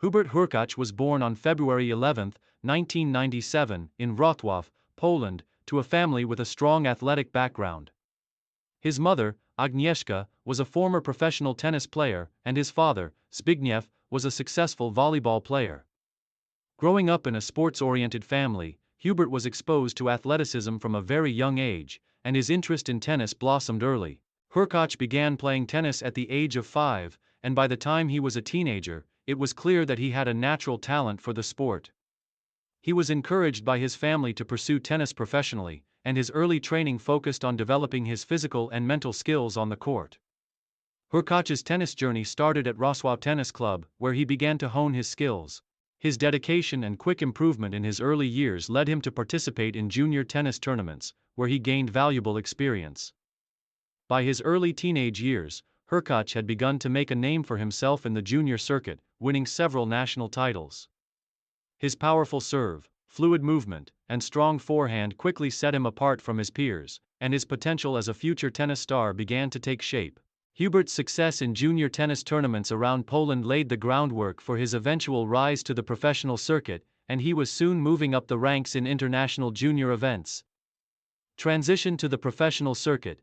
Hubert Hurkacz was born on February 11, 1997, in Wrocław, Poland, to a family with a strong athletic background. His mother, Agnieszka, was a former professional tennis player, and his father, Zbigniew, was a successful volleyball player. Growing up in a sports-oriented family, Hubert was exposed to athleticism from a very young age, and his interest in tennis blossomed early. Hurkacz began playing tennis at the age of 5, and by the time he was a teenager, it was clear that he had a natural talent for the sport. He was encouraged by his family to pursue tennis professionally, and his early training focused on developing his physical and mental skills on the court. Hurkacz's tennis journey started at Wrocław Tennis Club, where he began to hone his skills. His dedication and quick improvement in his early years led him to participate in junior tennis tournaments, where he gained valuable experience. By his early teenage years, Hurkacz had begun to make a name for himself in the junior circuit, winning several national titles. His powerful serve, fluid movement, and strong forehand quickly set him apart from his peers, and his potential as a future tennis star began to take shape. Hubert's success in junior tennis tournaments around Poland laid the groundwork for his eventual rise to the professional circuit, and he was soon moving up the ranks in international junior events. Transition to the professional circuit.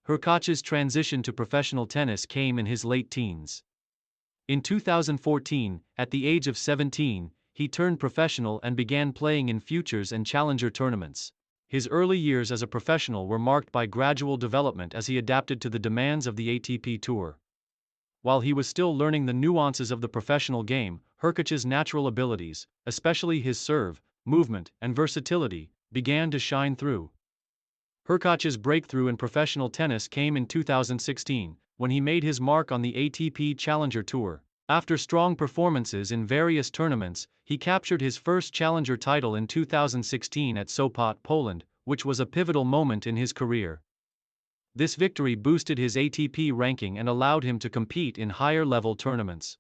Hurkacz's transition to professional tennis came in his late teens. In 2014, at the age of 17, he turned professional and began playing in futures and challenger tournaments. His early years as a professional were marked by gradual development as he adapted to the demands of the ATP Tour. While he was still learning the nuances of the professional game, Hurkacz's natural abilities, especially his serve, movement, and versatility, began to shine through. Hurkacz's breakthrough in professional tennis came in 2016, when he made his mark on the ATP Challenger Tour. After strong performances in various tournaments, he captured his first challenger title in 2016 at Sopot, Poland, which was a pivotal moment in his career. This victory boosted his ATP ranking and allowed him to compete in higher-level tournaments.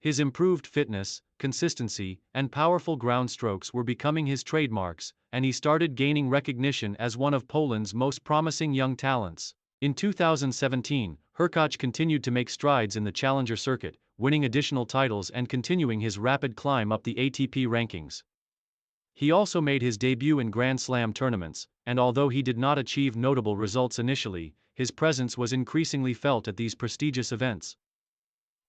His improved fitness, consistency, and powerful ground strokes were becoming his trademarks, and he started gaining recognition as one of Poland's most promising young talents. In 2017, Hurkacz continued to make strides in the challenger circuit, winning additional titles and continuing his rapid climb up the ATP rankings. He also made his debut in Grand Slam tournaments, and although he did not achieve notable results initially, his presence was increasingly felt at these prestigious events.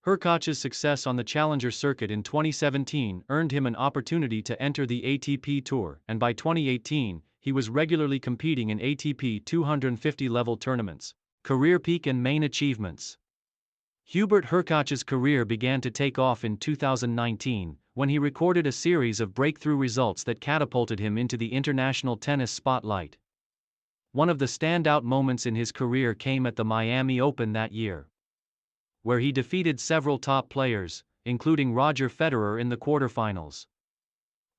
Hurkacz's success on the challenger circuit in 2017 earned him an opportunity to enter the ATP Tour, and by 2018, he was regularly competing in ATP 250-level tournaments. Career peak and main achievements. Hubert Hurkacz's career began to take off in 2019, when he recorded a series of breakthrough results that catapulted him into the international tennis spotlight. One of the standout moments in his career came at the Miami Open that year, where he defeated several top players, including Roger Federer in the quarterfinals.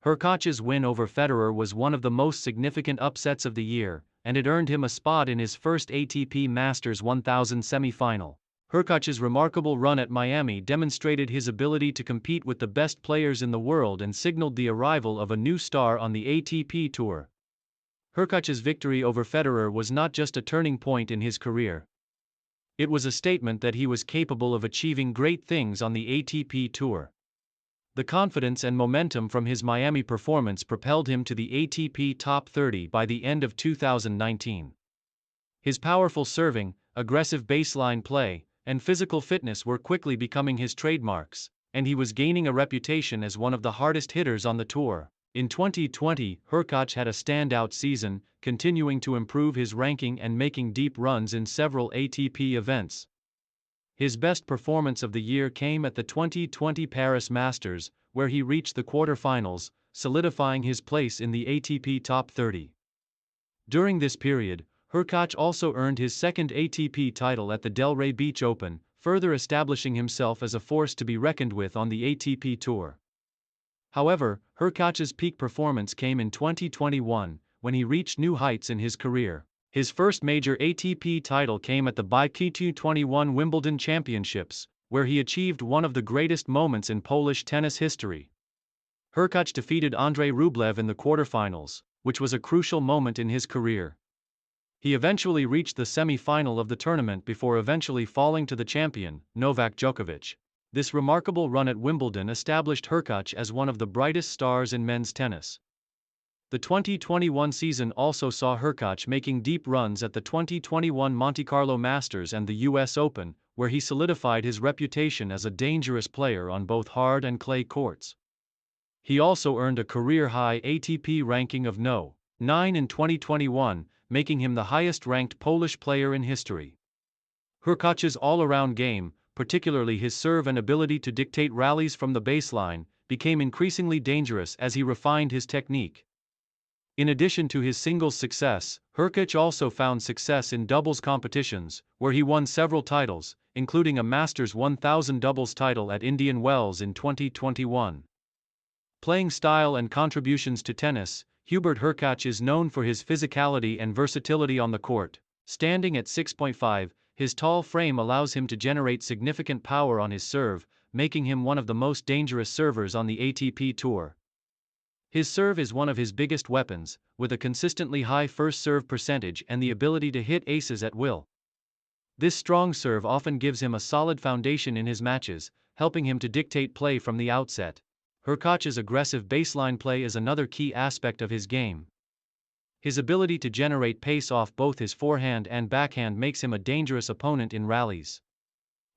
Hurkacz's win over Federer was one of the most significant upsets of the year, and it earned him a spot in his first ATP Masters 1000 semifinal. Hurkacz's remarkable run at Miami demonstrated his ability to compete with the best players in the world and signaled the arrival of a new star on the ATP Tour. Hurkacz's victory over Federer was not just a turning point in his career. It was a statement that he was capable of achieving great things on the ATP Tour. The confidence and momentum from his Miami performance propelled him to the ATP Top 30 by the end of 2019. His powerful serving, aggressive baseline play, and physical fitness were quickly becoming his trademarks, and he was gaining a reputation as one of the hardest hitters on the tour. In 2020, Hurkacz had a standout season, continuing to improve his ranking and making deep runs in several ATP events. His best performance of the year came at the 2020 Paris Masters, where he reached the quarterfinals, solidifying his place in the ATP Top 30. During this period, Hurkacz also earned his second ATP title at the Delray Beach Open, further establishing himself as a force to be reckoned with on the ATP Tour. However, Hurkacz's peak performance came in 2021, when he reached new heights in his career. His first major ATP title came at the BIK 21 Wimbledon Championships, where he achieved one of the greatest moments in Polish tennis history. Hurkacz defeated Andrzej Rublev in the quarterfinals, which was a crucial moment in his career. He eventually reached the semi-final of the tournament before eventually falling to the champion, Novak Djokovic. This remarkable run at Wimbledon established Hurkacz as one of the brightest stars in men's tennis. The 2021 season also saw Hurkacz making deep runs at the 2021 Monte Carlo Masters and the US Open, where he solidified his reputation as a dangerous player on both hard and clay courts. He also earned a career-high ATP ranking of No. 9 in 2021, making him the highest-ranked Polish player in history. Hurkacz's all-around game, particularly his serve and ability to dictate rallies from the baseline, became increasingly dangerous as he refined his technique. In addition to his singles success, Hurkacz also found success in doubles competitions, where he won several titles, including a Masters 1000 doubles title at Indian Wells in 2021. Playing style and contributions to tennis, Hubert Hurkacz is known for his physicality and versatility on the court. Standing at 6.5, his tall frame allows him to generate significant power on his serve, making him one of the most dangerous servers on the ATP Tour. His serve is one of his biggest weapons, with a consistently high first serve percentage and the ability to hit aces at will. This strong serve often gives him a solid foundation in his matches, helping him to dictate play from the outset. Hurkacz's aggressive baseline play is another key aspect of his game. His ability to generate pace off both his forehand and backhand makes him a dangerous opponent in rallies.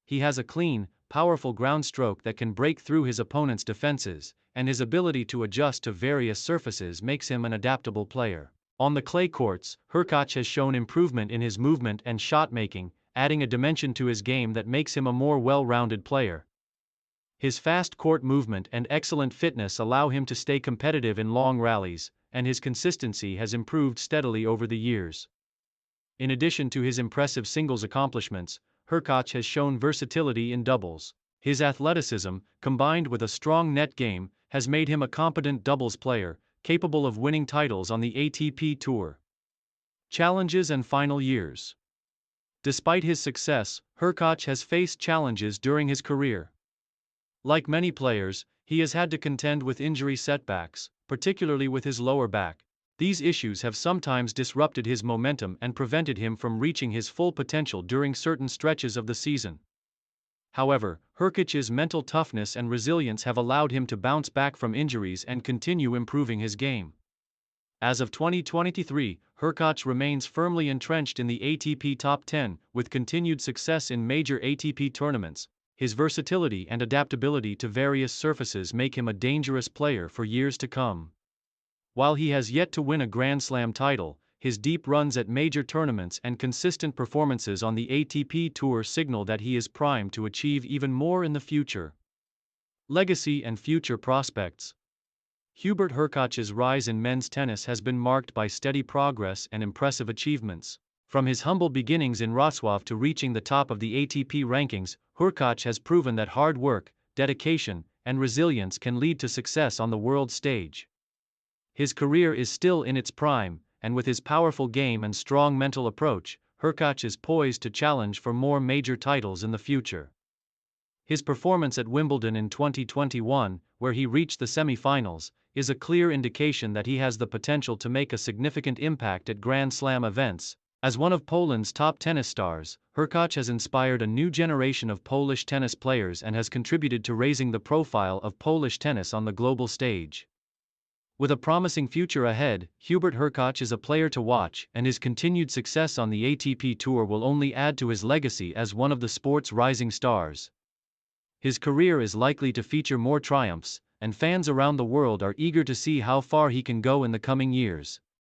He has a clean, powerful ground stroke that can break through his opponent's defenses, and his ability to adjust to various surfaces makes him an adaptable player. On the clay courts, Hurkacz has shown improvement in his movement and shot-making, adding a dimension to his game that makes him a more well-rounded player. His fast court movement and excellent fitness allow him to stay competitive in long rallies, and his consistency has improved steadily over the years. In addition to his impressive singles accomplishments, Hurkacz has shown versatility in doubles. His athleticism, combined with a strong net game, has made him a competent doubles player, capable of winning titles on the ATP Tour. Challenges and final years. Despite his success, Hurkacz has faced challenges during his career. Like many players, he has had to contend with injury setbacks, particularly with his lower back. These issues have sometimes disrupted his momentum and prevented him from reaching his full potential during certain stretches of the season. However, Hurkacz's mental toughness and resilience have allowed him to bounce back from injuries and continue improving his game. As of 2023, Hurkacz remains firmly entrenched in the ATP top 10, with continued success in major ATP tournaments. His versatility and adaptability to various surfaces make him a dangerous player for years to come. While he has yet to win a Grand Slam title, his deep runs at major tournaments and consistent performances on the ATP Tour signal that he is primed to achieve even more in the future. Legacy and future prospects. Hubert Hurkacz's rise in men's tennis has been marked by steady progress and impressive achievements. From his humble beginnings in Wrocław to reaching the top of the ATP rankings, Hurkacz has proven that hard work, dedication, and resilience can lead to success on the world stage. His career is still in its prime, and with his powerful game and strong mental approach, Hurkacz is poised to challenge for more major titles in the future. His performance at Wimbledon in 2021, where he reached the semi-finals, is a clear indication that he has the potential to make a significant impact at Grand Slam events. As one of Poland's top tennis stars, Hurkacz has inspired a new generation of Polish tennis players and has contributed to raising the profile of Polish tennis on the global stage. With a promising future ahead, Hubert Hurkacz is a player to watch, and his continued success on the ATP Tour will only add to his legacy as one of the sport's rising stars. His career is likely to feature more triumphs, and fans around the world are eager to see how far he can go in the coming years.